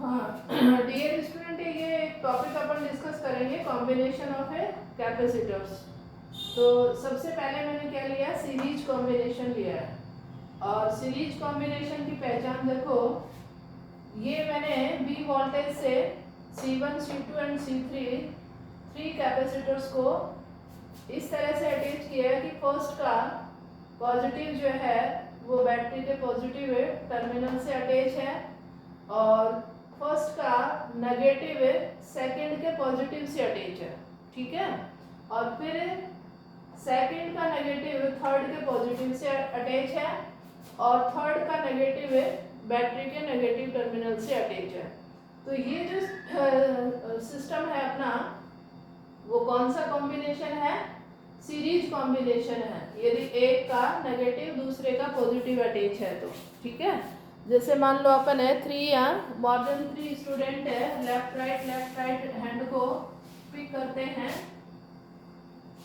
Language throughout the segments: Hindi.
हाँ डियर स्टूडेंट, ये एक टॉपिक अपन डिस्कस करेंगे, कॉम्बिनेशन ऑफ ए कैपेसिटर्स। तो सबसे पहले मैंने क्या लिया, सीरीज कॉम्बिनेशन लिया है। और सीरीज कॉम्बिनेशन की पहचान देखो, ये मैंने बी वोल्टेज से C1, C2 and C3 three capacitors को इस तरह से अटैच किया है कि फर्स्ट का पॉजिटिव जो है वो बैटरी के पॉजिटिव टर्मिनल से अटैच है, और फर्स्ट का नेगेटिव सेकंड के पॉजिटिव से अटैच है। ठीक है, और फिर सेकंड का नेगेटिव थर्ड के पॉजिटिव से अटैच है, और थर्ड का नेगेटिव बैटरी के नेगेटिव टर्मिनल से अटैच है। तो ये जो सिस्टम है अपना, वो कौन सा कॉम्बिनेशन है, सीरीज कॉम्बिनेशन है। यदि एक का नेगेटिव दूसरे का पॉजिटिव अटैच है तो ठीक है। जैसे मान लो अपन है 3 या मोर देन 3 स्टूडेंट है, लेफ्ट राइट हैंड को पिक करते हैं,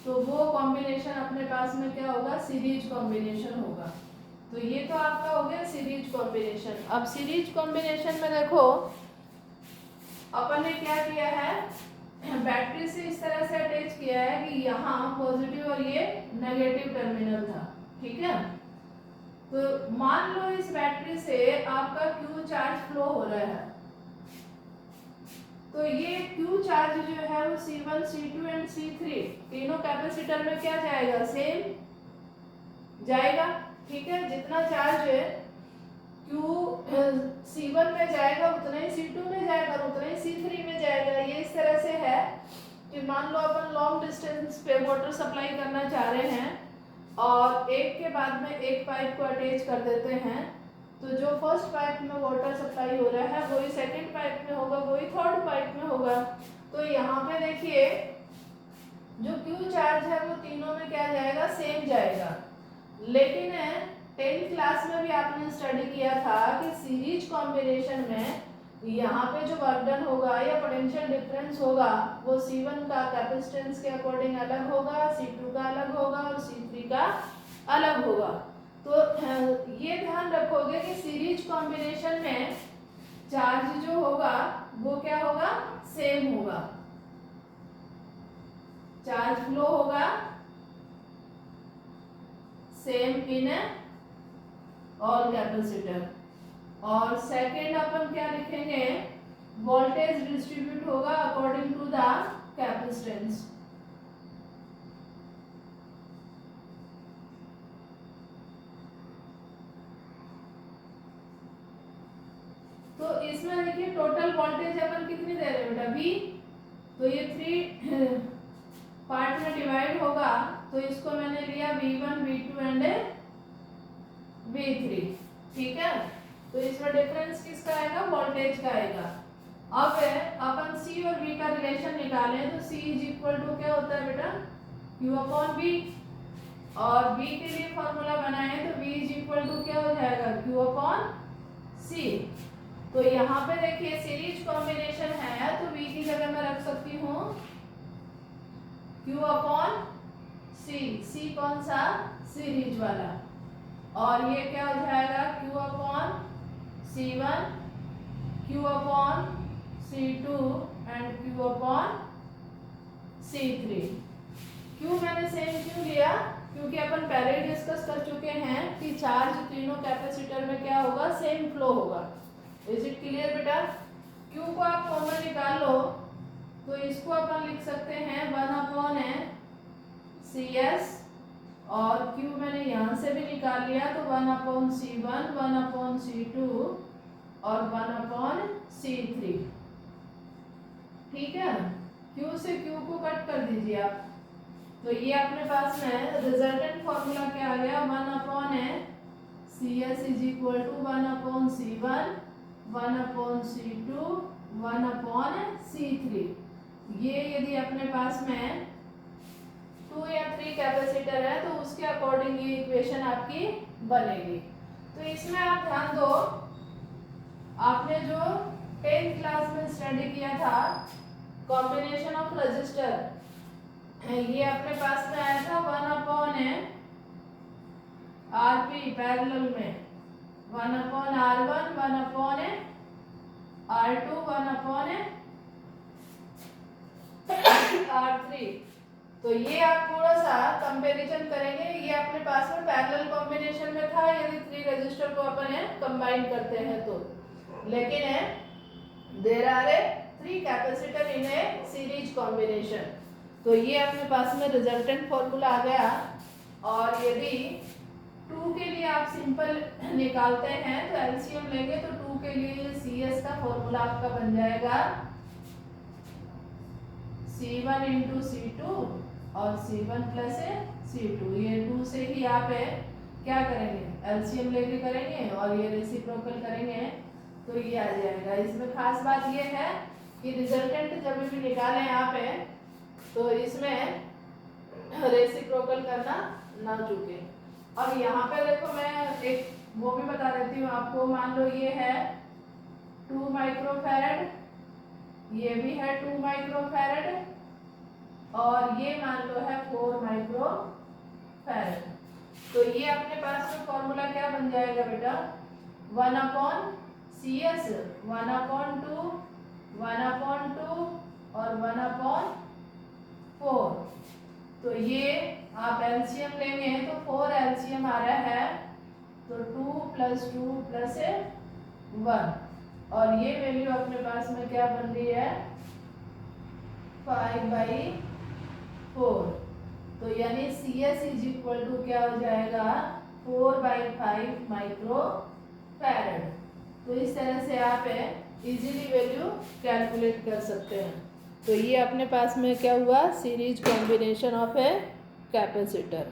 तो वो कॉम्बिनेशन अपने पास में क्या होगा, सीरीज कॉम्बिनेशन होगा। तो ये तो आपका हो गया सीरीज कॉम्बिनेशन। अब सीरीज कॉम्बिनेशन में देखो अपन ने क्या किया है, बैटरी से इस तरह से अटैच किया है कि यहाँ पॉजिटिव और ये नेगेटिव टर्मिनल था। ठीक है, तो मान लो इस बैटरी से आपका क्यू चार्ज फ्लो हो रहा है, तो ये क्यू चार्ज जो है वो C1, C2 एंड C3 तीनों कैपेसिटर में क्या जाएगा, सेम जाएगा। ठीक है, जितना चार्ज क्यू C1 में जाएगा उतना ही C2 में जाएगा, उतना ही C3 में जाएगा। ये इस तरह से है कि मान लो अपन लॉन्ग डिस्टेंस पे वाटर सप्लाई करना चाह रहे हैं और एक के बाद में एक पाइप को अटैच कर देते हैं, तो जो फर्स्ट पाइप में वाटर सप्लाई हो रहा है वही सेकंड पाइप में होगा, वही थर्ड पाइप में होगा। तो यहाँ पे देखिए जो क्यू चार्ज है वो तीनों में क्या जाएगा, सेम जाएगा। लेकिन 10th क्लास में भी आपने स्टडी किया था कि सीरीज कॉम्बिनेशन में यहाँ पे जो वर्क डन होगा या पोटेंशियल डिफरेंस होगा वो C1 का कैपेसिटेंस के अकॉर्डिंग अलग होगा, C2 का अलग होगा और C3 का अलग होगा। तो ये ध्यान रखोगे कि सीरीज कॉम्बिनेशन में चार्ज जो होगा वो क्या होगा, सेम होगा, चार्ज फ्लो होगा सेम इन ऑल कैपेसिटर। और सेकेंड अपन क्या लिखेंगे, वोल्टेज डिस्ट्रीब्यूट होगा अकॉर्डिंग टू द कैपेसिटेंस। तो इसमें देखिए टोटल वोल्टेज अपन कितनी दे रहे हैं बेटा, V। तो ये 3 पार्ट में डिवाइड होगा, तो इसको मैंने लिया V1, V2 एंड V3। ठीक है, तो इसमें डिफरेंस किसका आएगा, वोल्टेज का आएगा। अब अपन C और V का रिलेशन निकालें तो C इज इक्वल टू क्या होता है बेटा, Q अपॉन V। और V के लिए फॉर्मूला बनाए तो V इज इक्वल टू क्या हो जाएगा, Q अपॉन C। तो यहाँ पे देखिए सीरीज कॉम्बिनेशन है तो V की जगह मैं रख सकती हूँ Q अपॉन C। C कौन सा, सीरीज वाला। और ये क्या हो जाएगा, Q upon C1, Q upon C2 and Q upon C3। क्यों मैंने सेम क्यों लिया, क्योंकि अपन पहले ही डिस्कस कर चुके हैं कि चार्ज तीनों कैपेसिटर में क्या होगा, सेम फ्लो होगा। इज इट क्लियर बेटा। Q को आप कॉमन निकाल लो तो इसको अपन लिख सकते हैं 1 अपॉन CS, और Q मैंने यहाँ से भी निकाल लिया तो 1 अपॉन C1, 1 अपॉन C2 और 1 अपॉन C3। ठीक है, Q से Q को कट कर दीजिए आप, तो ये अपने पास में रिजल्टेंट फॉर्मूला क्या आ गया, 1 upon CS is equal to 1 upon C1, 1 upon C2, 1 upon C3। ये यदि अपने पास में 2 या 3 कैपेसिटर है तो उसके अकॉर्डिंग ये इक्वेशन आपकी बनेगी। तो इसमें आप ध्यान दो, आपने जो 10th क्लास में स्टडी किया था कॉम्बिनेशन ऑफ रजिस्टर, ये अपने पास में आया था 1 अपॉन RP पैरेलल में, 1 upon R1, 1 upon R2 1 upon R3। तो ये आप थोड़ा सा कंपैरिजन करेंगे, ये अपने पास में पैरेलल कॉम्बिनेशन में था यदि 3 रजिस्टर को अपन कंबाइन करते हैं तो, लेकिन there are 3 capacitor in a series combination. तो ये अपने पास में रिजल्टेंट फॉर्मूला आ गया। और यदि 2 के लिए आप सिंपल निकालते हैं तो एलसीएम लेंगे तो 2 के लिए CS का फॉर्मूला आपका बन जाएगा C1 इंटू C2 और C1 प्लस C2। ये 2 से ही आप क्या करेंगे, एलसीएम लेके करेंगे और ये रेसिप्रोकल करेंगे तो ये आ जाएगा। इसमें खास बात ये है कि रिजल्टेंट जब भी निकालें आप तो इसमें रेसिप्रोकल करना ना चूके। अब यहाँ पे देखो मैं एक वो भी बता देती हूँ आपको। मान लो ये है 2 माइक्रोफैरड, ये भी है 2 माइक्रोफैरड और ये मान लो है 4 माइक्रोफैरड। तो ये अपने पास में फॉर्मूला क्या बन जाएगा बेटा, 1 अपॉन CS 1 अपॉन 2 1 अपॉन 2 और 1 अपॉन 4। तो ये आप एलसीएम लेंगे तो 4 एलसीएम आ रहा है तो 2 प्लस 2 प्लस 1 और ये वैल्यू अपने पास में क्या बन रही है 5/4। तो यानी CS इज इक्वल टू क्या हो जाएगा 4/5 माइक्रोफैरड। तो इस तरह से आप इजीली वैल्यू कैलकुलेट कर सकते हैं। तो ये अपने पास में क्या हुआ, series combination of a capacitor.